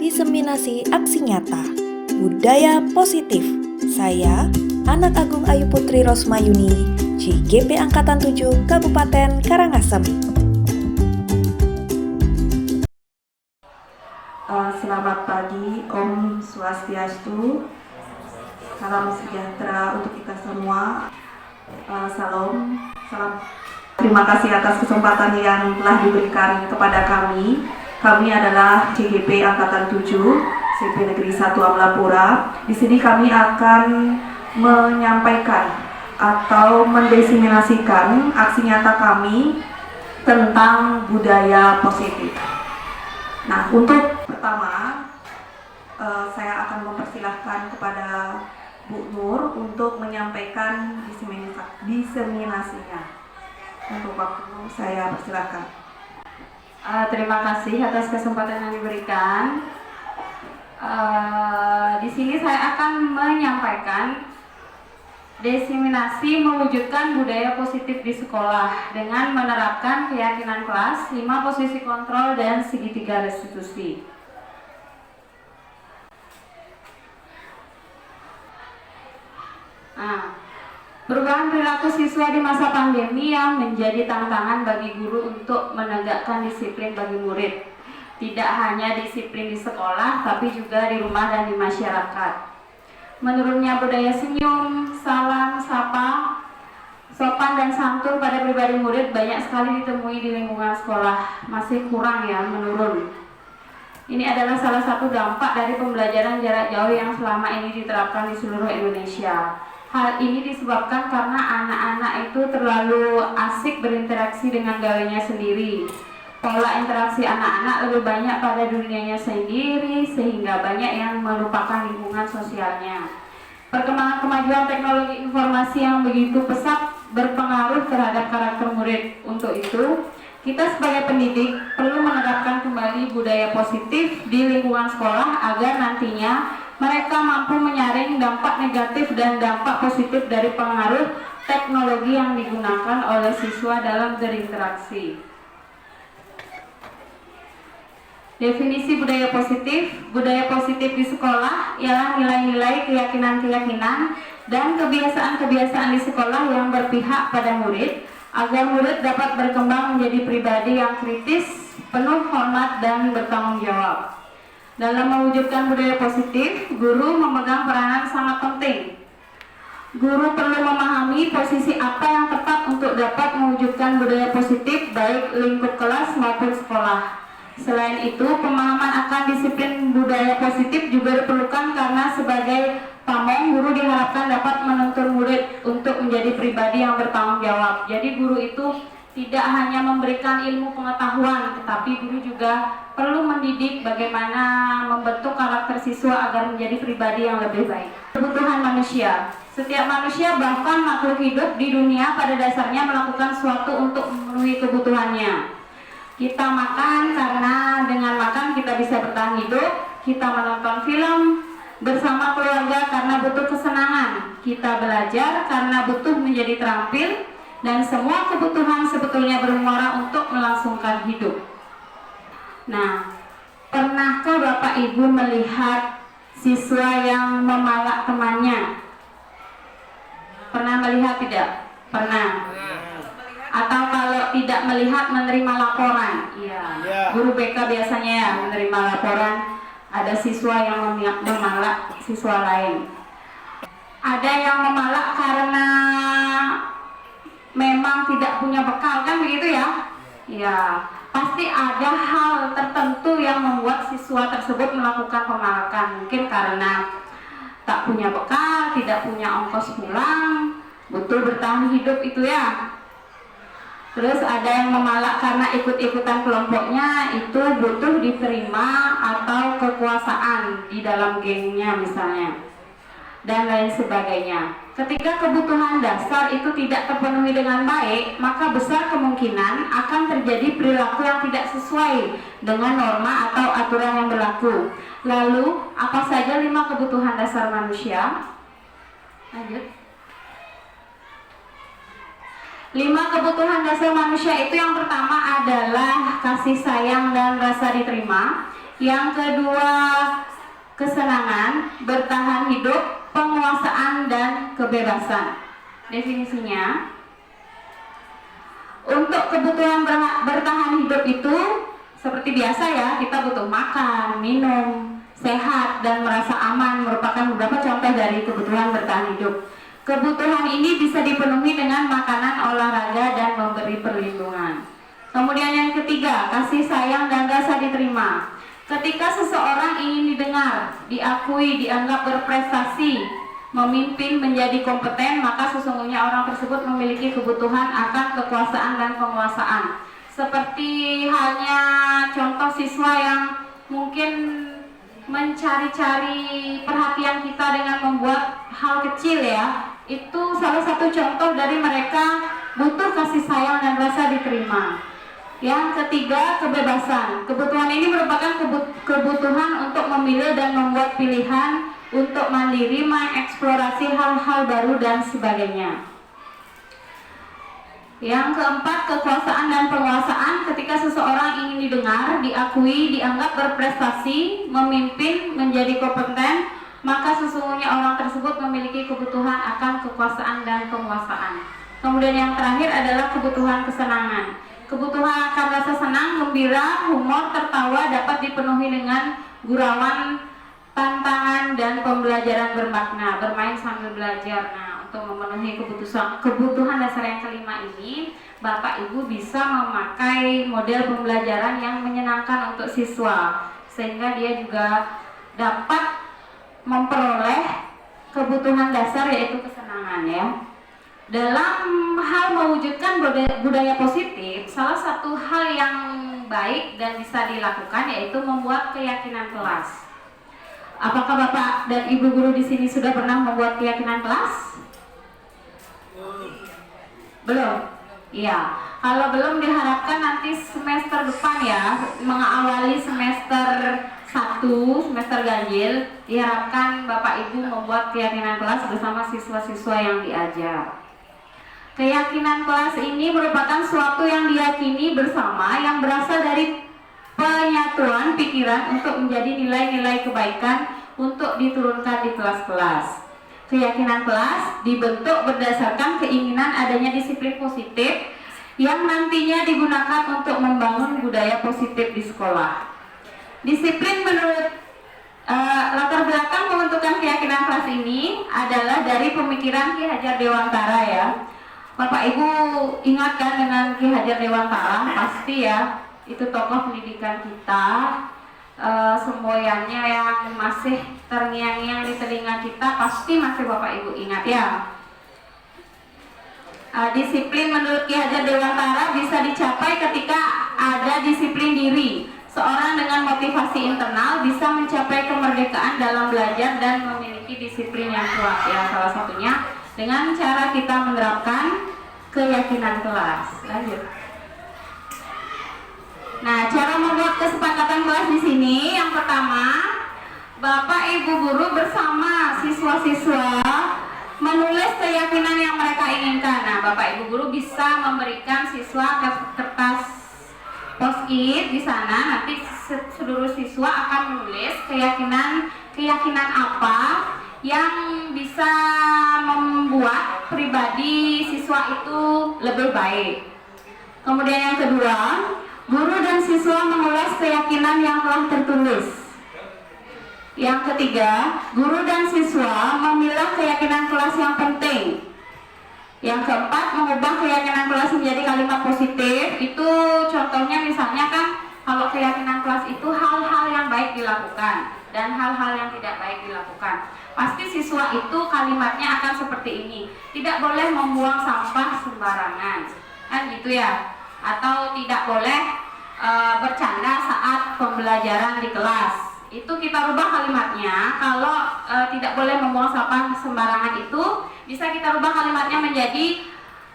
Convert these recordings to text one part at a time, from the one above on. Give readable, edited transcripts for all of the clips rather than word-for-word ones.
diseminasi aksi nyata, budaya positif. Saya, Anak Agung Ayu Putri Rosmayuni, JGP Angkatan 7 Kabupaten Karangasem. Selamat pagi, Om Swastiastu, salam sejahtera untuk kita semua. Salam. Terima kasih atas kesempatan yang telah diberikan kepada kami. Kami adalah JGP Angkatan 7, CP Negeri 1 Amlapura. Di sini kami akan menyampaikan atau mendiseminasikan aksi nyata kami tentang budaya positif. Nah, untuk pertama, saya akan mempersilahkan kepada Bu Nur untuk menyampaikan diseminasinya. Untuk waktu saya persilahkan. Terima kasih atas kesempatan yang diberikan. Di sini saya akan menyampaikan diseminasi mewujudkan budaya positif di sekolah dengan menerapkan keyakinan kelas, 5 posisi kontrol, dan segitiga restitusi. Perubahan perilaku siswa di masa pandemi yang menjadi tantangan bagi guru untuk menegakkan disiplin bagi murid. Tidak hanya disiplin di sekolah, tapi juga di rumah dan di masyarakat. Menurunnya budaya senyum, salam, sapa, sopan dan santun pada pribadi murid banyak sekali ditemui di lingkungan sekolah. Masih kurang ya, menurun. Ini adalah salah satu dampak dari pembelajaran jarak jauh yang selama ini diterapkan di seluruh Indonesia. Hal ini disebabkan karena anak-anak itu terlalu asik berinteraksi dengan gawainya sendiri. Pola interaksi anak-anak lebih banyak pada dunianya sendiri, sehingga banyak yang melupakan lingkungan sosialnya. Perkembangan kemajuan teknologi informasi yang begitu pesat berpengaruh terhadap karakter murid. Untuk itu, kita sebagai pendidik perlu menerapkan kembali budaya positif di lingkungan sekolah agar nantinya mereka mampu menyaring dampak negatif dan dampak positif dari pengaruh teknologi yang digunakan oleh siswa dalam berinteraksi. Definisi budaya positif di sekolah ialah nilai-nilai, keyakinan-keyakinan, dan kebiasaan-kebiasaan di sekolah yang berpihak pada murid, agar murid dapat berkembang menjadi pribadi yang kritis, penuh hormat, dan bertanggung jawab. Dalam mewujudkan budaya positif, guru memegang peranan sangat penting. Guru perlu memahami posisi apa yang tepat untuk dapat mewujudkan budaya positif baik lingkup kelas maupun sekolah. Selain itu, pemahaman akan disiplin budaya positif juga diperlukan karena sebagai pamong, guru diharapkan dapat menuntun murid untuk menjadi pribadi yang bertanggung jawab. Jadi guru itu tidak hanya memberikan ilmu pengetahuan, tetapi guru juga perlu mendidik bagaimana membentuk karakter siswa agar menjadi pribadi yang lebih baik. Kebutuhan manusia. Setiap manusia, bahkan makhluk hidup di dunia, pada dasarnya melakukan sesuatu untuk memenuhi kebutuhannya. Kita makan karena dengan makan kita bisa bertahan hidup. Kita menonton film bersama keluarga karena butuh kesenangan. Kita belajar karena butuh menjadi terampil. Dan semua kebutuhan sebetulnya bermuara untuk melangsungkan hidup. Nah, pernahkah Bapak Ibu melihat siswa yang memalak temannya? Pernah melihat tidak? Pernah. Atau kalau tidak melihat, menerima laporan? Iya. Guru BK biasanya ya menerima laporan ada siswa yang memalak siswa lain. Ada yang memalak karena memang tidak punya bekal, kan begitu ya? Ya, pasti ada hal tertentu yang membuat siswa tersebut melakukan pemalakan. Mungkin karena tak punya bekal, tidak punya ongkos pulang, butuh bertahan hidup itu ya. Terus ada yang memalak karena ikut-ikutan kelompoknya, itu butuh diterima atau kekuasaan di dalam gengnya misalnya, dan lain sebagainya. Ketika kebutuhan dasar itu tidak terpenuhi dengan baik, maka besar kemungkinan akan terjadi perilaku yang tidak sesuai dengan norma atau aturan yang berlaku. Lalu, apa saja 5 kebutuhan dasar manusia? Lanjut. 5 kebutuhan dasar manusia itu yang pertama adalah kasih sayang dan rasa diterima. Yang kedua, kesenangan, bertahan hidup, penguasaan, dan kebebasan. Definisinya, untuk kebutuhan bertahan hidup itu seperti biasa ya, kita butuh makan, minum, sehat, dan merasa aman merupakan beberapa contoh dari kebutuhan bertahan hidup. Kebutuhan ini bisa dipenuhi dengan makanan, olahraga, dan memberi perlindungan. Kemudian yang ketiga, kasih sayang dan rasa diterima. Ketika seseorang ingin didengar, diakui, dianggap berprestasi, memimpin, menjadi kompeten, maka sesungguhnya orang tersebut memiliki kebutuhan akan kekuasaan dan penguasaan. Seperti halnya contoh siswa yang mungkin mencari-cari perhatian kita dengan membuat hal kecil ya, itu salah satu contoh dari mereka butuh kasih sayang dan rasa diterima. Yang ketiga, kebebasan. Kebutuhan ini merupakan kebutuhan untuk memilih dan membuat pilihan, untuk mandiri, mengeksplorasi hal-hal baru dan sebagainya. Yang keempat, kekuasaan dan penguasaan. Ketika seseorang ingin didengar, diakui, dianggap berprestasi, memimpin, menjadi kompeten, maka sesungguhnya orang tersebut memiliki kebutuhan akan kekuasaan dan penguasaan. Kemudian yang terakhir adalah kebutuhan kesenangan. Kebutuhan akan rasa senang, gembira, humor, tertawa dapat dipenuhi dengan gurauan, tantangan, dan pembelajaran bermakna, bermain sambil belajar. Nah, untuk memenuhi kebutuhan dasar yang kelima ini, Bapak Ibu bisa memakai model pembelajaran yang menyenangkan untuk siswa, sehingga dia juga dapat memperoleh kebutuhan dasar yaitu kesenangan ya. Dalam hal mewujudkan budaya positif, salah satu hal yang baik dan bisa dilakukan yaitu membuat keyakinan kelas. Apakah Bapak dan Ibu guru di sini sudah pernah membuat keyakinan kelas? Belum? Iya. Kalau belum, diharapkan nanti semester depan ya, mengawali semester 1, semester ganjil, diharapkan Bapak Ibu membuat keyakinan kelas bersama siswa-siswa yang diajar. Keyakinan kelas ini merupakan suatu yang diyakini bersama yang berasal dari penyatuan pikiran untuk menjadi nilai-nilai kebaikan untuk diturunkan di kelas-kelas. Keyakinan kelas dibentuk berdasarkan keinginan adanya disiplin positif yang nantinya digunakan untuk membangun budaya positif di sekolah. Disiplin menurut latar belakang pembentukan keyakinan kelas ini adalah dari pemikiran Ki Hajar Dewantara ya. Bapak Ibu ingat kan dengan Ki Hajar Dewantara? Pasti ya, itu tokoh pendidikan kita. Semboyannya yang masih terngiang-ngiang di telinga kita pasti masih Bapak Ibu ingat ya. Disiplin menurut Ki Hajar Dewantara bisa dicapai ketika ada disiplin diri. Seorang dengan motivasi internal bisa mencapai kemerdekaan dalam belajar dan memiliki disiplin yang kuat ya. Salah satunya dengan cara kita menerapkan keyakinan kelas. Lanjut. Nah, cara membuat kesepakatan kelas di sini, yang pertama, Bapak Ibu guru bersama siswa-siswa menulis keyakinan yang mereka inginkan. Nah, Bapak Ibu guru bisa memberikan siswa kertas post-it di sana. Nanti seluruh siswa akan menulis keyakinan apa yang bisa membuat pribadi siswa itu lebih baik. Kemudian yang kedua, guru dan siswa mengulas keyakinan yang telah tertulis. Yang ketiga, guru dan siswa memilah keyakinan kelas yang penting. Yang keempat, mengubah keyakinan kelas menjadi kalimat positif. Itu contohnya misalnya kan, kalau keyakinan kelas itu hal-hal yang baik dilakukan dan hal-hal yang tidak baik dilakukan. Pasti siswa itu kalimatnya akan seperti ini. Tidak boleh membuang sampah sembarangan, kan gitu ya. Atau tidak boleh bercanda saat pembelajaran di kelas. Itu kita rubah kalimatnya. Kalau tidak boleh membuang sampah sembarangan itu bisa kita rubah kalimatnya menjadi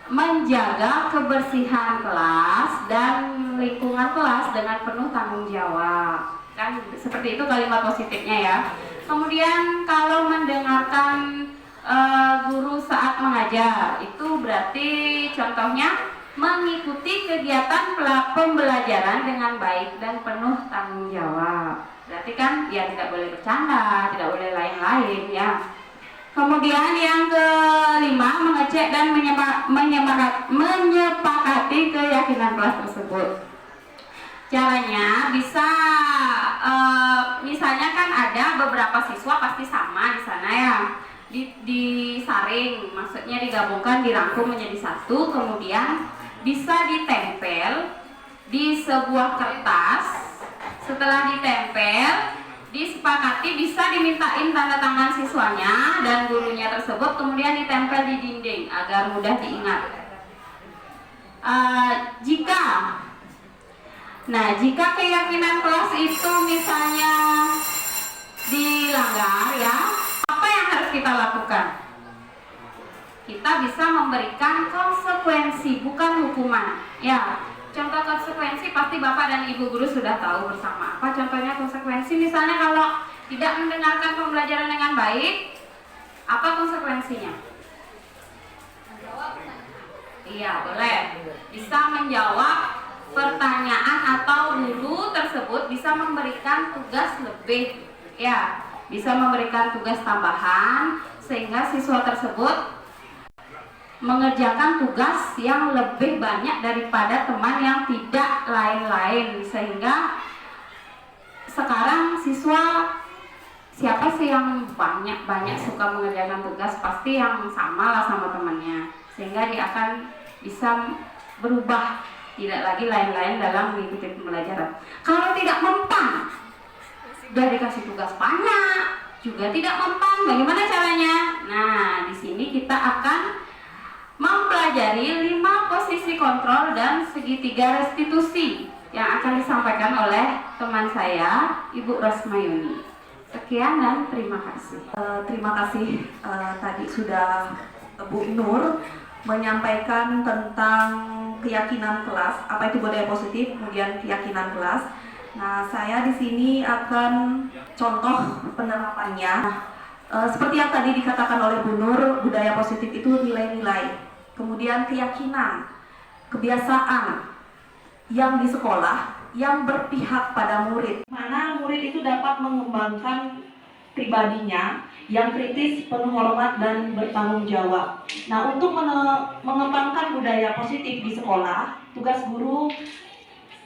menjaga kebersihan kelas dan lingkungan kelas dengan penuh tanggung jawab. Kan seperti itu kalimat positifnya ya. Kemudian kalau mendengarkan guru saat mengajar, itu berarti contohnya mengikuti kegiatan pembelajaran dengan baik dan penuh tanggung jawab. Berarti kan ya tidak boleh bercanda, tidak boleh lain-lain ya. Kemudian yang kelima, mengecek dan menyepakati keyakinan kelas tersebut. Caranya bisa misalnya kan ada beberapa siswa pasti sama di sana ya. Disaring, maksudnya digabungkan, dirangkum menjadi satu, kemudian bisa ditempel di sebuah kertas. Setelah ditempel, disepakati bisa dimintain tanda tangan siswanya dan gurunya tersebut, kemudian ditempel di dinding agar mudah diingat. Jika keyakinan kelas itu misalnya dilanggar ya, apa yang harus kita lakukan? Kita bisa memberikan konsekuensi, bukan hukuman. Ya, contoh konsekuensi pasti Bapak dan Ibu guru sudah tahu bersama. Apa contohnya konsekuensi? Misalnya kalau tidak mendengarkan pembelajaran dengan baik, apa konsekuensinya? Iya, boleh. Bisa menjawab pertanyaan atau guru tersebut bisa memberikan tugas lebih. Ya, bisa memberikan tugas tambahan sehingga siswa tersebut mengerjakan tugas yang lebih banyak daripada teman yang tidak lain-lain, sehingga sekarang siswa siapa sih yang banyak suka mengerjakan tugas, pasti yang sama lah sama temannya, sehingga dia akan bisa berubah, tidak lagi lain-lain dalam mengikuti pembelajaran. Kalau tidak mempan, sudah dikasih tugas banyak juga tidak mempan, bagaimana caranya? Nah, di sini kita akan mempelajari 5 posisi kontrol dan segitiga restitusi yang akan disampaikan oleh teman saya, Ibu Rosmayuni. Sekian dan terima kasih. Terima kasih tadi sudah Bu Nur menyampaikan tentang keyakinan kelas, apa itu budaya positif, kemudian keyakinan kelas. Nah, saya di sini akan contoh penerapannya. Seperti yang tadi dikatakan oleh Bu Nur, budaya positif itu nilai-nilai, kemudian keyakinan, kebiasaan yang di sekolah yang berpihak pada murid, mana murid itu dapat mengembangkan pribadinya yang kritis, penuh hormat dan bertanggung jawab. Nah, untuk mengembangkan budaya positif di sekolah, tugas guru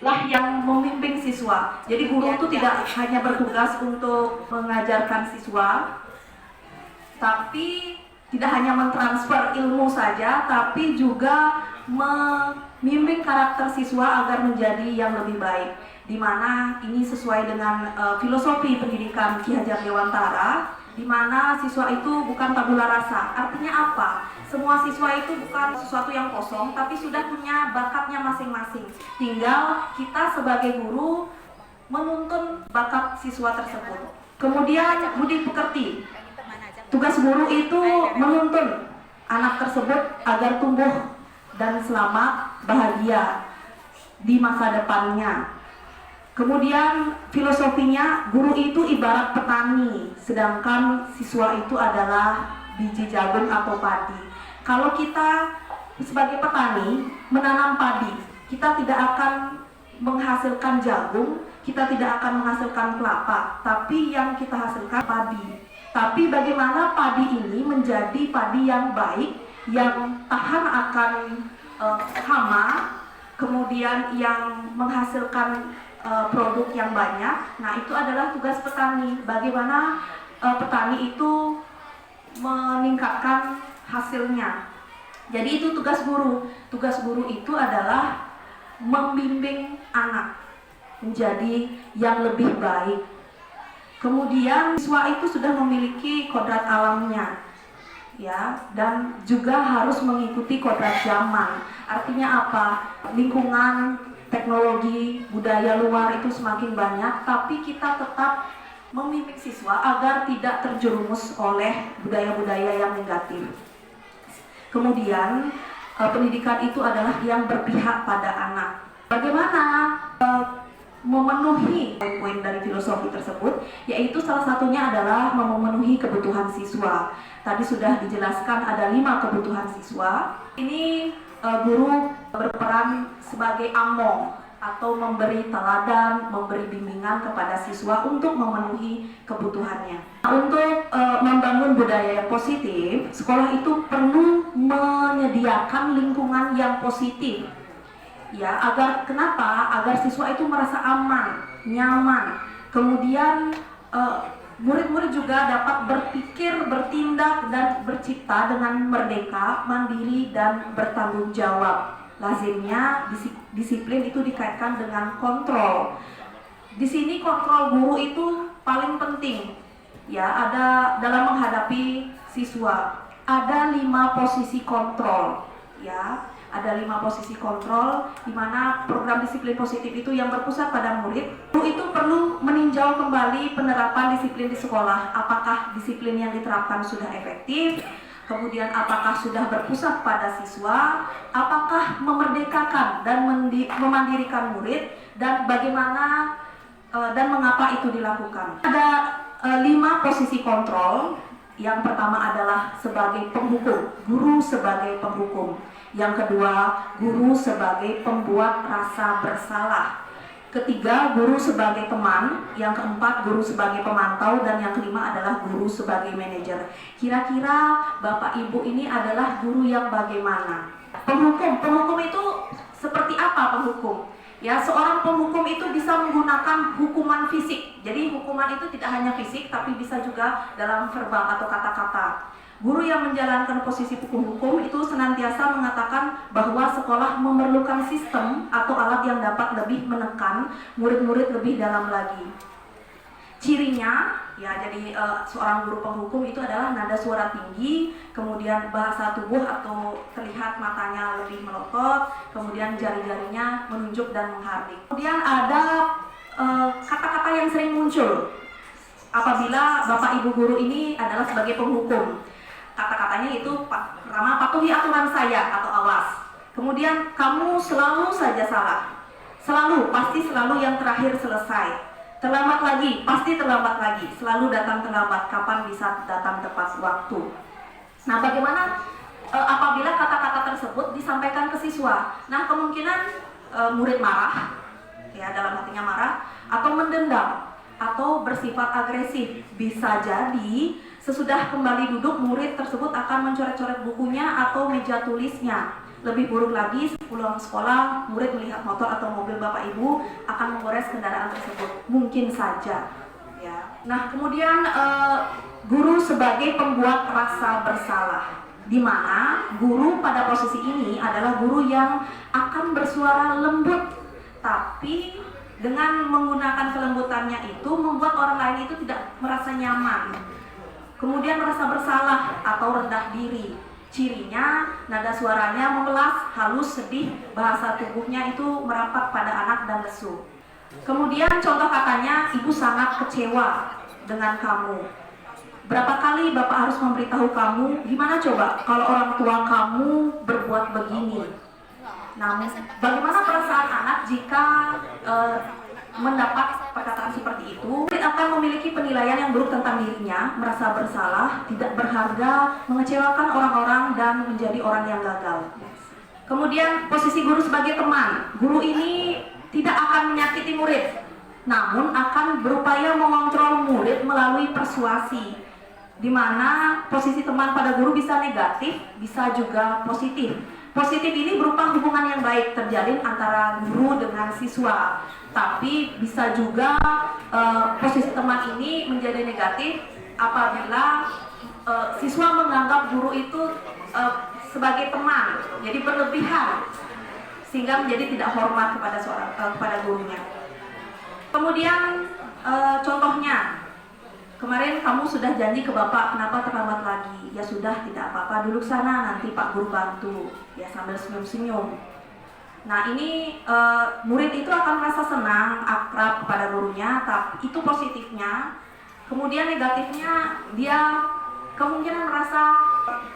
lah yang membimbing siswa. Jadi guru itu tidak hanya bertugas untuk mengajarkan siswa, tapi tidak hanya mentransfer ilmu saja, tapi juga membimbing karakter siswa agar menjadi yang lebih baik. Di mana ini sesuai dengan filosofi pendidikan Ki Hajar Dewantara, di mana siswa itu bukan tabula rasa. Artinya apa? Semua siswa itu bukan sesuatu yang kosong, tapi sudah punya bakatnya masing-masing. Tinggal kita sebagai guru menuntun bakat siswa tersebut. Kemudian budi pekerti. Tugas guru itu menuntun anak tersebut agar tumbuh dan selamat, bahagia di masa depannya. Kemudian filosofinya, guru itu ibarat petani, sedangkan siswa itu adalah biji jagung atau padi. Kalau kita sebagai petani menanam padi, kita tidak akan menghasilkan jagung, kita tidak akan menghasilkan kelapa, tapi yang kita hasilkan padi. Tapi bagaimana padi ini menjadi padi yang baik, yang tahan akan hama, kemudian yang menghasilkan produk yang banyak. Nah, itu adalah tugas petani. Bagaimana petani itu meningkatkan hasilnya. Jadi itu tugas guru. Tugas guru itu adalah membimbing anak menjadi yang lebih baik. Kemudian siswa itu sudah memiliki kodrat alamnya, ya, dan juga harus mengikuti kodrat zaman. Artinya apa? Lingkungan, teknologi, budaya luar itu semakin banyak, tapi kita tetap membimbing siswa agar tidak terjerumus oleh budaya-budaya yang negatif. Kemudian pendidikan itu adalah yang berpihak pada anak. Bagaimana memenuhi poin-poin dari filosofi tersebut, yaitu salah satunya adalah memenuhi kebutuhan siswa. Tadi sudah dijelaskan ada 5 kebutuhan siswa. Ini guru berperan sebagai among, atau memberi teladan, memberi bimbingan kepada siswa untuk memenuhi kebutuhannya. Untuk membangun budaya yang positif, sekolah itu perlu menyediakan lingkungan yang positif. Ya, kenapa? Agar siswa itu merasa aman, nyaman. Kemudian murid-murid juga dapat berpikir, bertindak, dan bercipta dengan merdeka, mandiri, dan bertanggung jawab. Lazimnya disiplin itu dikaitkan dengan kontrol. Di sini kontrol guru itu paling penting. Ya, ada dalam menghadapi siswa. Ada 5 posisi kontrol. Ya, ada 5 posisi kontrol di mana program disiplin positif itu yang berpusat pada murid. Guru itu perlu meninjau kembali penerapan disiplin di sekolah. Apakah disiplin yang diterapkan sudah efektif? Kemudian apakah sudah berpusat pada siswa, apakah memerdekakan dan memandirikan murid, dan bagaimana dan mengapa itu dilakukan. Ada 5 posisi kontrol. Yang pertama adalah sebagai penghukum, guru sebagai penghukum. Yang kedua, guru sebagai pembuat rasa bersalah. Ketiga, guru sebagai teman. Yang keempat, guru sebagai pemantau. Dan yang kelima adalah guru sebagai manajer. Kira-kira Bapak Ibu ini adalah guru yang bagaimana? Penghukum itu seperti apa penghukum? Ya, seorang penghukum itu bisa menggunakan hukuman fisik. Jadi hukuman itu tidak hanya fisik, tapi bisa juga dalam verbal atau kata-kata. Guru yang menjalankan posisi penghukum itu senantiasa mengatakan bahwa sekolah memerlukan sistem atau alat yang dapat lebih menekan murid-murid lebih dalam lagi. Cirinya, ya, jadi seorang guru penghukum itu adalah nada suara tinggi, kemudian bahasa tubuh atau terlihat matanya lebih melotot, kemudian jari-jarinya menunjuk dan menghardik. Kemudian ada kata-kata yang sering muncul apabila Bapak Ibu guru ini adalah sebagai penghukum. Kata-katanya itu pertama, patuhi aturan saya atau awas. Kemudian, kamu selalu saja salah. Selalu, pasti selalu yang terakhir selesai. Terlambat lagi, pasti terlambat lagi. Selalu datang terlambat, kapan bisa datang tepat waktu. Nah, bagaimana apabila kata-kata tersebut disampaikan ke siswa? Nah, kemungkinan murid marah, ya, dalam hatinya marah, atau mendendam, atau bersifat agresif. Bisa jadi sesudah kembali duduk, murid tersebut akan mencoret-coret bukunya atau meja tulisnya. Lebih buruk lagi, pulang sekolah, murid melihat motor atau mobil Bapak Ibu akan menggores kendaraan tersebut. Mungkin saja. Ya. Nah, kemudian guru sebagai pembuat rasa bersalah. Di mana guru pada posisi ini adalah guru yang akan bersuara lembut, tapi dengan menggunakan kelembutannya itu membuat orang lain itu tidak merasa nyaman. Kemudian merasa bersalah atau rendah diri. Cirinya, nada suaranya memelas, halus, sedih, bahasa tubuhnya itu merapat pada anak dan lesu. Kemudian contoh katanya, ibu sangat kecewa dengan kamu. Berapa kali Bapak harus memberitahu kamu, gimana coba kalau orang tua kamu berbuat begini? Namun, bagaimana perasaan anak jika mendapat perkataan seperti itu? Murid akan memiliki penilaian yang buruk tentang dirinya, merasa bersalah, tidak berharga, mengecewakan orang-orang, dan menjadi orang yang gagal. Kemudian posisi guru sebagai teman. Guru ini tidak akan menyakiti murid, namun akan berupaya mengontrol murid melalui persuasi, di mana posisi teman pada guru bisa negatif, bisa juga positif. Positif ini berupa hubungan yang baik terjalin antara guru dengan siswa. Tapi bisa juga posisi teman ini menjadi negatif apabila siswa menganggap guru itu sebagai teman, jadi berlebihan, sehingga menjadi tidak hormat kepada gurunya. Kemudian contohnya, kemarin kamu sudah janji ke Bapak, kenapa terlambat lagi? Ya sudah, tidak apa-apa, duduk sana, nanti Pak Guru bantu. Ya, sambil senyum-senyum. Nah, ini murid itu akan merasa senang, akrab kepada gurunya, tapi itu positifnya. Kemudian negatifnya, dia kemungkinan merasa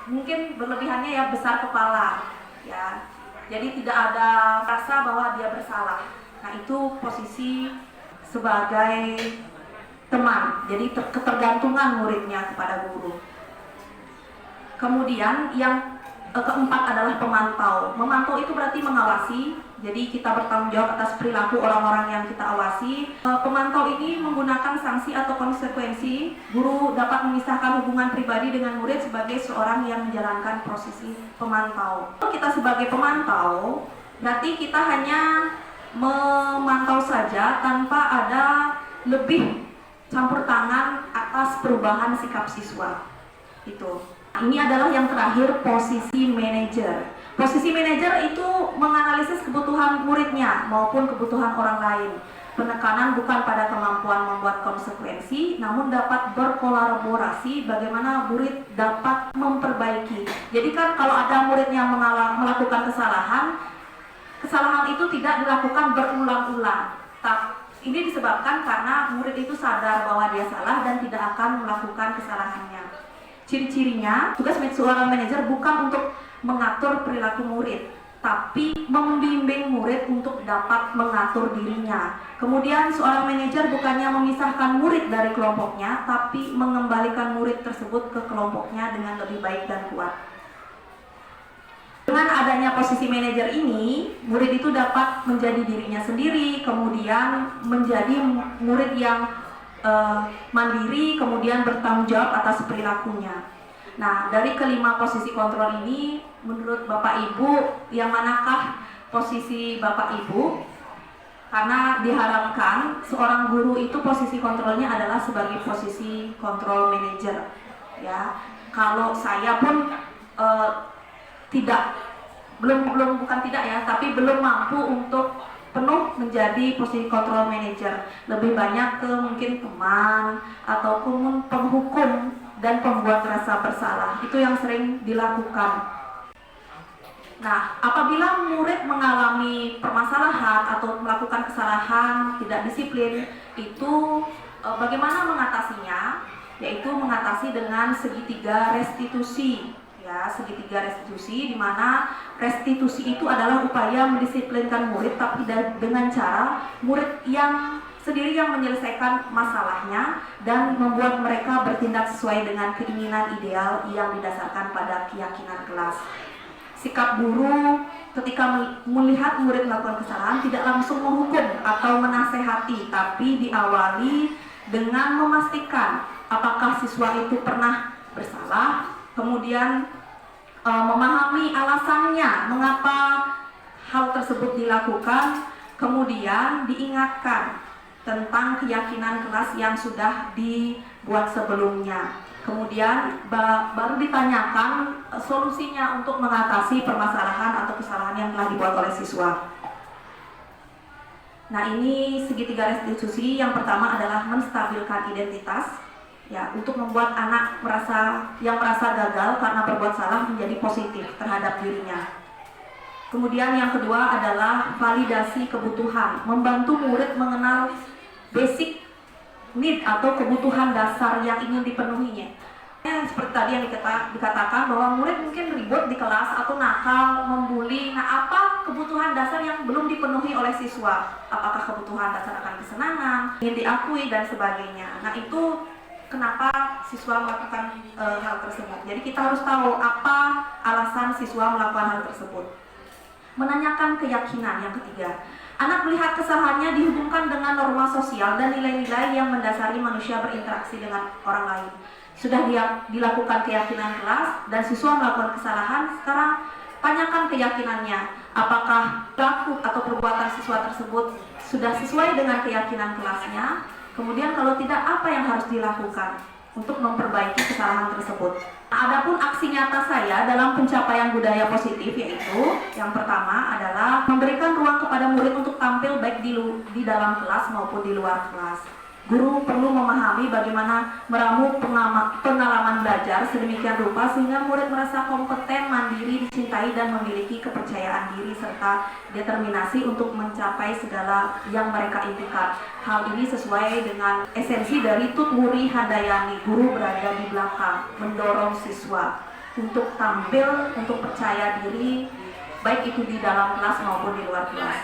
mungkin berlebihannya ya besar kepala, ya. Jadi tidak ada rasa bahwa dia bersalah. Nah, itu posisi sebagai teman, jadi ketergantungan muridnya kepada guru. Kemudian yang keempat adalah pemantau. Memantau itu berarti mengawasi, Jadi kita bertanggung jawab atas perilaku orang-orang yang kita awasi. Pemantau ini menggunakan sanksi atau konsekuensi. Guru dapat memisahkan hubungan pribadi dengan murid sebagai seorang yang menjalankan posisi pemantau. Kalau kita sebagai pemantau, berarti kita hanya memantau saja tanpa ada lebih campur tangan atas perubahan sikap siswa. Itu. Ini adalah yang terakhir, posisi manajer. Posisi manajer itu menganalisis kebutuhan muridnya maupun kebutuhan orang lain. Penekanan bukan pada kemampuan membuat konsekuensi, namun dapat berkolaborasi bagaimana murid dapat memperbaiki. Jadi kan kalau ada murid yang melakukan kesalahan itu tidak dilakukan berulang-ulang. Ini disebabkan karena murid itu sadar bahwa dia salah dan tidak akan melakukan kesalahannya. Ciri-cirinya, tugas seorang manajer bukan untuk mengatur perilaku murid, tapi membimbing murid untuk dapat mengatur dirinya. Kemudian seorang manajer bukannya memisahkan murid dari kelompoknya, tapi mengembalikan murid tersebut ke kelompoknya dengan lebih baik dan kuat. Dengan adanya posisi manajer ini, murid itu dapat menjadi dirinya sendiri, kemudian menjadi murid yang mandiri, kemudian bertanggung jawab atas perilakunya. Nah, dari kelima posisi kontrol ini, menurut Bapak Ibu, yang manakah posisi Bapak Ibu? Karena diharapkan seorang guru itu posisi kontrolnya adalah sebagai posisi kontrol manajer. Ya, kalau saya pun tapi belum mampu untuk penuh menjadi posisi kontrol manager. Lebih banyak ke mungkin teman ataupun penghukum dan pembuat rasa bersalah. Itu yang sering dilakukan. Nah, apabila murid mengalami permasalahan atau melakukan kesalahan, tidak disiplin, itu bagaimana mengatasinya? Yaitu mengatasi dengan segitiga restitusi. Ya, segitiga restitusi, di mana restitusi itu adalah upaya mendisiplinkan murid, tapi dengan cara murid yang sendiri yang menyelesaikan masalahnya dan membuat mereka bertindak sesuai dengan keinginan ideal yang didasarkan pada keyakinan kelas. Sikap guru ketika melihat murid melakukan kesalahan tidak langsung menghukum atau menasehati, tapi diawali dengan memastikan apakah siswa itu pernah bersalah, kemudian memahami alasannya mengapa hal tersebut dilakukan, kemudian diingatkan tentang keyakinan kelas yang sudah dibuat sebelumnya. Kemudian baru ditanyakan solusinya untuk mengatasi permasalahan atau kesalahan yang telah dibuat oleh siswa. Nah, ini segitiga restitusi. Yang pertama adalah menstabilkan identitas. Ya, untuk membuat anak merasa gagal karena berbuat salah menjadi positif terhadap dirinya. Kemudian yang kedua adalah validasi kebutuhan, membantu murid mengenal basic need atau kebutuhan dasar yang ingin dipenuhinya. Seperti tadi yang dikatakan bahwa murid mungkin ribut di kelas atau nakal, membuli. Nah, apa kebutuhan dasar yang belum dipenuhi oleh siswa? Apakah kebutuhan dasar akan kesenangan, ingin diakui dan sebagainya. Nah, itu kenapa siswa melakukan hal tersebut. Jadi kita harus tahu apa alasan siswa melakukan hal tersebut. Menanyakan keyakinan yang ketiga. Anak melihat kesalahannya dihubungkan dengan norma sosial dan nilai-nilai yang mendasari manusia berinteraksi dengan orang lain. Sudah dilakukan keyakinan kelas dan siswa melakukan kesalahan, sekarang tanyakan keyakinannya. Apakah perilaku atau perbuatan siswa tersebut sudah sesuai dengan keyakinan kelasnya? Kemudian kalau tidak, apa yang harus dilakukan untuk memperbaiki kesalahan tersebut? Nah, adapun aksi nyata saya dalam pencapaian budaya positif, yaitu yang pertama adalah memberikan ruang kepada murid untuk tampil baik di dalam kelas maupun di luar kelas. Guru perlu memahami bagaimana meramu pengalaman belajar sedemikian rupa sehingga murid merasa kompeten, mandiri, dicintai, dan memiliki kepercayaan diri serta determinasi untuk mencapai segala yang mereka impikan. Hal ini sesuai dengan esensi dari Tut Wuri Handayani, guru berada di belakang, mendorong siswa untuk tampil, untuk percaya diri, baik itu di dalam kelas maupun di luar kelas.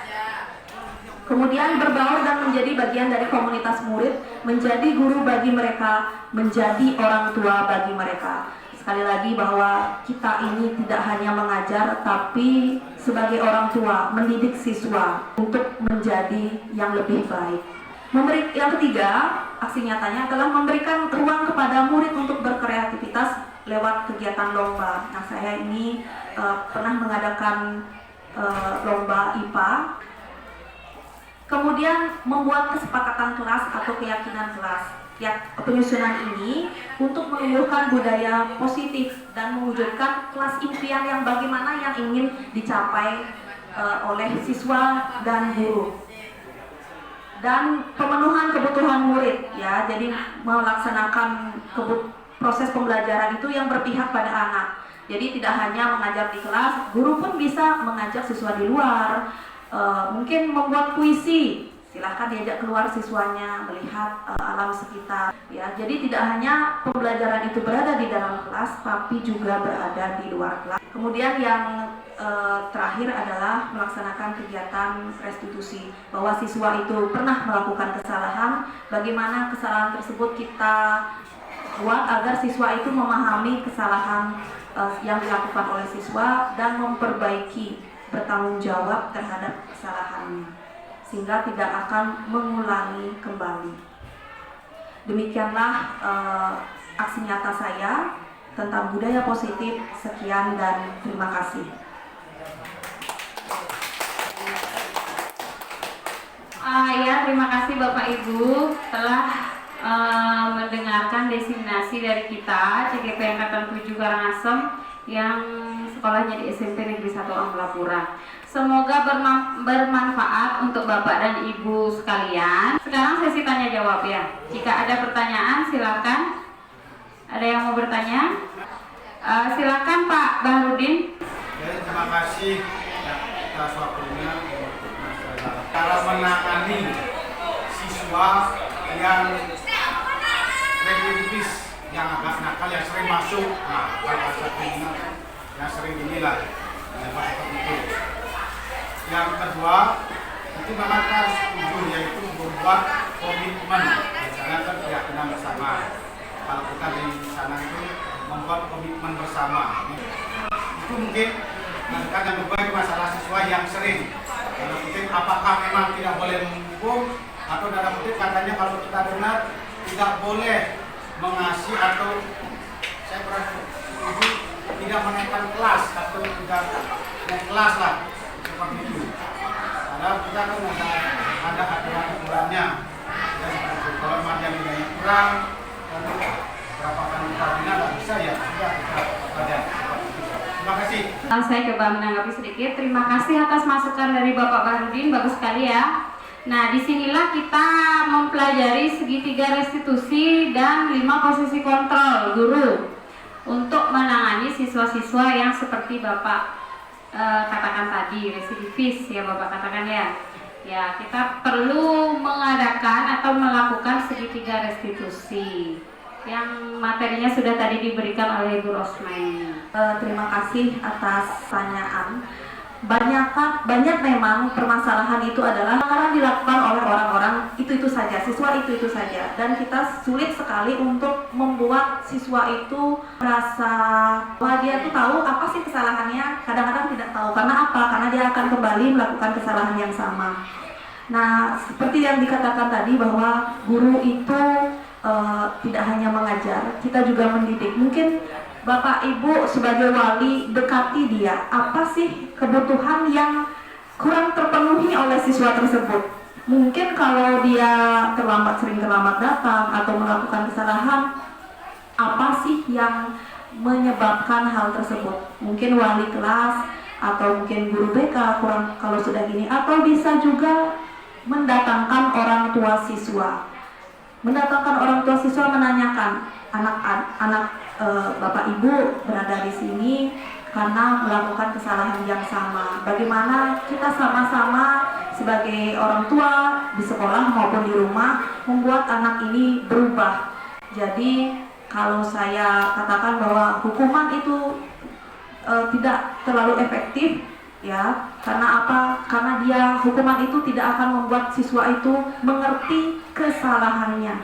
Kemudian berbaur dan menjadi bagian dari komunitas murid, menjadi guru bagi mereka, menjadi orang tua bagi mereka. sekali lagi bahwa kita ini tidak hanya mengajar, tapi sebagai orang tua mendidik siswa untuk menjadi yang lebih baik. Yang ketiga, aksi nyatanya adalah memberikan ruang kepada murid untuk berkreativitas lewat kegiatan lomba. Nah, saya ini pernah mengadakan lomba IPA, kemudian membuat kesepakatan kelas atau keyakinan kelas. Penyusunan ini untuk menumbuhkan budaya positif dan mewujudkan kelas impian yang bagaimana yang ingin dicapai oleh siswa dan guru. Dan pemenuhan kebutuhan murid, ya, jadi melaksanakan proses pembelajaran itu yang berpihak pada anak. Jadi tidak hanya mengajar di kelas, guru pun bisa mengajak siswa di luar, mungkin membuat puisi. Silahkan diajak keluar siswanya melihat alam sekitar, ya. Jadi tidak hanya pembelajaran itu berada di dalam kelas, tapi juga berada di luar kelas. Kemudian yang terakhir adalah melaksanakan kegiatan restitusi, bahwa siswa itu pernah melakukan kesalahan, bagaimana kesalahan tersebut kita buat agar siswa itu memahami kesalahan yang dilakukan oleh siswa dan memperbaiki, bertanggung jawab terhadap kesalahannya, sehingga tidak akan mengulangi kembali. Demikianlah aksi nyata saya tentang budaya positif. Sekian dan terima kasih. Ya, terima kasih Bapak Ibu telah mendengarkan diseminasi dari kita CGP Angkatan 7 Karangasem yang sekolahnya di SMP Negeri 1 Amblapura. Semoga bermanfaat untuk Bapak dan Ibu sekalian. Sekarang sesi tanya jawab, ya. Jika ada pertanyaan silakan. Ada yang mau bertanya? Silakan Pak Bahrudin. Terima kasih atas waktunya untuk masalah cara menangani siswa yang residivis, yang agak nakal, yang sering masuk, bahasa kriminal yang sering inilah seperti itu. Yang kedua, itu memang kita setuju, yaitu membuat komitmen, misalnya kan keyakinan bersama. Kalau kita di sana itu membuat komitmen bersama, itu mungkin kan yang kedua itu masalah siswa yang sering. Kalau mungkin apakah memang tidak boleh menghukum, atau dalam kutip katanya kalau kita dengar tidak boleh mengasih atau saya kurang setuju tidak menaikkan kelas atau tidak naik kelas lah seperti itu. Padahal kita kan ada aturan-aturannya. Kalau memang yang nilainya kurang, tentu berapa kali kita nggak bisa, ya sudah kita ada. Terima kasih. Saya coba menanggapi sedikit. Terima kasih atas masukan dari Bapak Bahrudin, bagus sekali ya. Nah, disinilah kita mempelajari segitiga restitusi dan 5 posisi kontrol guru untuk menangani siswa-siswa yang seperti Bapak katakan tadi, residivis ya Bapak katakan ya. Ya, kita perlu mengadakan atau melakukan segitiga restitusi yang materinya sudah tadi diberikan oleh Ibu Rosmaini. Terima kasih atas pertanyaan. Banyak memang permasalahan itu adalah karena dilakukan oleh orang-orang itu saja, siswa itu saja, dan kita sulit sekali untuk membuat siswa itu merasa bahwa dia tuh tahu apa sih kesalahannya. Kadang-kadang tidak tahu karena apa? Karena dia akan kembali melakukan kesalahan yang sama. Nah, seperti yang dikatakan tadi bahwa guru itu tidak hanya mengajar, kita juga mendidik. Mungkin Bapak Ibu sebagai wali dekati dia, apa sih kebutuhan yang kurang terpenuhi oleh siswa tersebut. Mungkin kalau dia sering terlambat datang atau melakukan kesalahan, apa sih yang menyebabkan hal tersebut. Mungkin wali kelas atau mungkin guru BK kurang kalau sudah gini, atau bisa juga mendatangkan orang tua siswa. Mendatangkan orang tua siswa menanyakan, anak Bapak Ibu berada di sini karena melakukan kesalahan yang sama. Bagaimana kita sama-sama sebagai orang tua di sekolah maupun di rumah membuat anak ini berubah. Jadi kalau saya katakan bahwa hukuman itu tidak terlalu efektif, ya, karena apa? Karena hukuman itu tidak akan membuat siswa itu mengerti kesalahannya.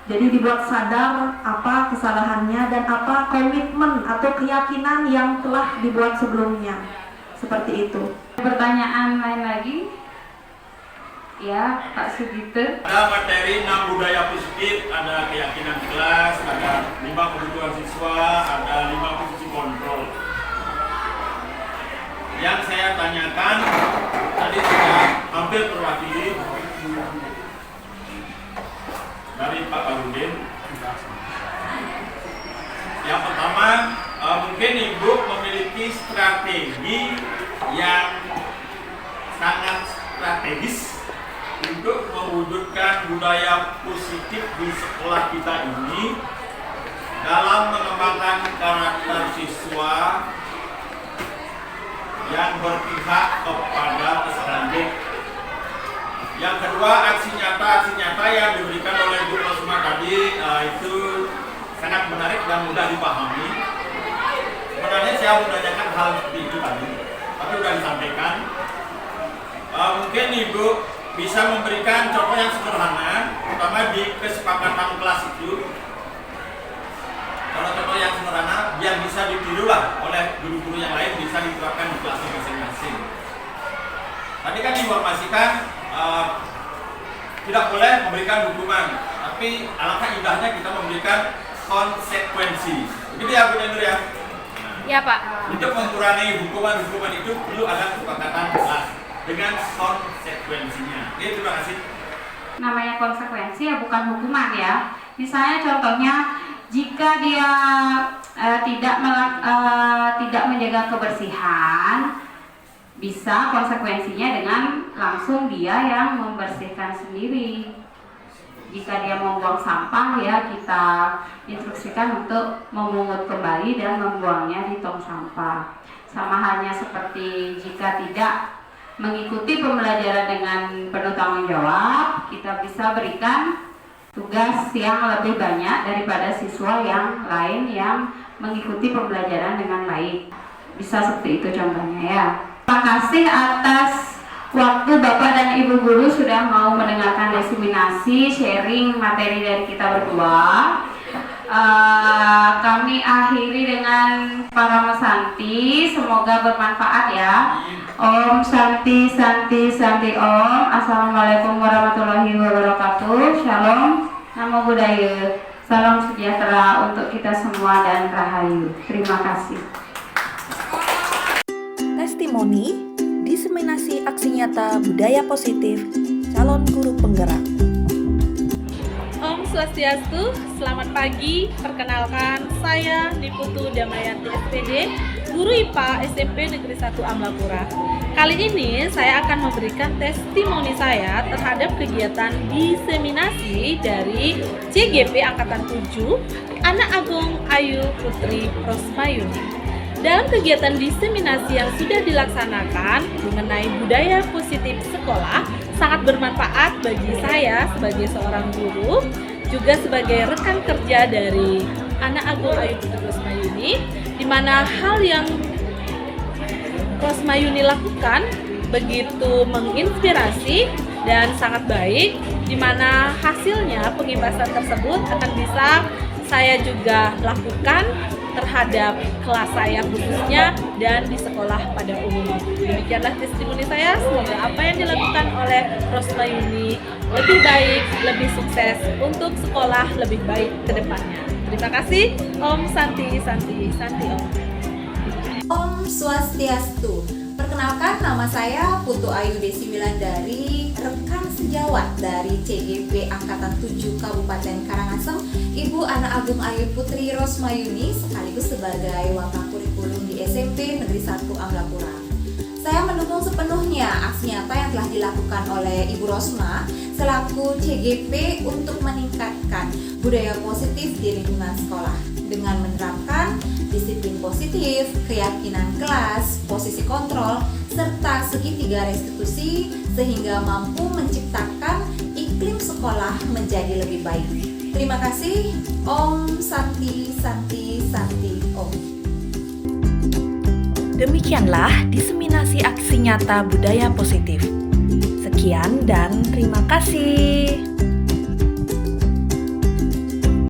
Jadi dibuat sadar apa kesalahannya dan apa komitmen atau keyakinan yang telah dibuat sebelumnya. Seperti itu. Pertanyaan lain lagi? Ya, Pak Sugito. Ada materi 6 budaya positif, ada keyakinan kelas, ada 5 kebutuhan siswa, ada 5 fungsi kontrol. Yang saya tanyakan tadi sudah hampir terwakili dari Pak Barudin. Yang pertama, mungkin Ibu memiliki strategi yang sangat strategis untuk mewujudkan budaya positif di sekolah kita ini dalam mengembangkan karakter siswa yang berpihak kepada peserta didik. Yang kedua, aksi nyata yang diberikan oleh Bu Rosma tadi itu sangat menarik dan mudah dipahami. Sebenarnya saya menanyakan hal seperti itu tadi, tapi sudah disampaikan. Mungkin Ibu bisa memberikan contoh yang sederhana, terutama di kesepakatan kelas itu. Kalau contoh yang sederhana, biar bisa ditirulah oleh guru-guru yang lain, bisa diterapkan di kelas masing-masing. Tadi kan diinformasikan tidak boleh memberikan hukuman, tapi alangkah indahnya kita memberikan konsekuensi. Begitu ya Bu Nendur ya? Ya, Pak. Untuk mengurangi hukuman itu perlu ada kesepakatan kelas dengan konsekuensinya. Oke, terima kasih. Namanya konsekuensi ya bukan hukuman ya. Misalnya contohnya jika dia tidak menjaga kebersihan, bisa konsekuensinya dengan langsung dia yang membersihkan sendiri. Jika dia membuang sampah ya kita instruksikan untuk memungut kembali dan membuangnya di tong sampah. Sama halnya seperti jika tidak mengikuti pembelajaran dengan penuh tanggung jawab, kita bisa berikan tugas yang lebih banyak daripada siswa yang lain yang mengikuti pembelajaran dengan baik. Bisa seperti itu contohnya ya. Terima kasih atas waktu Bapak dan Ibu Guru sudah mau mendengarkan diseminasi sharing materi dari kita berdua. Kami akhiri dengan Parama Santi, semoga bermanfaat ya. Om Santi Santi Santi Om. Assalamualaikum warahmatullahi wabarakatuh. Shalom, Namo Buddhaya. Salam sejahtera untuk kita semua dan rahayu. Terima kasih. Testimoni, diseminasi aksi nyata budaya positif, calon guru penggerak. Om Swastiastu, selamat pagi. Perkenalkan, saya Niputu Damayanti SPD, guru IPA SMP Negeri 1 Amlapura. Kali ini saya akan memberikan testimoni saya terhadap kegiatan diseminasi dari CGP Angkatan 7, Anak Agung Ayu Putri Rosmayuni. Dalam kegiatan diseminasi yang sudah dilaksanakan mengenai budaya positif sekolah sangat bermanfaat bagi saya sebagai seorang guru, juga sebagai rekan kerja dari Anak Agung Ayu Putri Rosmayuni, di mana hal yang Rosmayuni lakukan begitu menginspirasi dan sangat baik, di mana hasilnya pengimbasan tersebut akan bisa saya juga lakukan terhadap kelas saya khususnya dan di sekolah pada umumnya. Demikianlah testimoni saya, semoga apa yang dilakukan oleh Rosmayuni lebih baik, lebih sukses untuk sekolah lebih baik ke depannya. Terima kasih. Om Santi Santi Santi Om. Om Swastiastu. Perkenalkan, nama saya Putu Ayu Desi Wilandari, rekan sejawat dari CGP Angkatan 7 Kabupaten Karangasem, Ibu Anak Agung Ayu Putri Rosmayuni, sekaligus sebagai wakakurikulum di SMP Negeri 1 Amlapura. Saya mendukung sepenuhnya aksi nyata yang telah dilakukan oleh Ibu Rosma selaku CGP untuk meningkatkan budaya positif di lingkungan sekolah dengan menerapkan disiplin positif, keyakinan kelas, posisi kontrol, serta segitiga restitusi sehingga mampu menciptakan iklim sekolah menjadi lebih baik. Terima kasih. Om Santi Santi Santi Om. Demikianlah diseminasi aksi nyata budaya positif. Sekian dan terima kasih.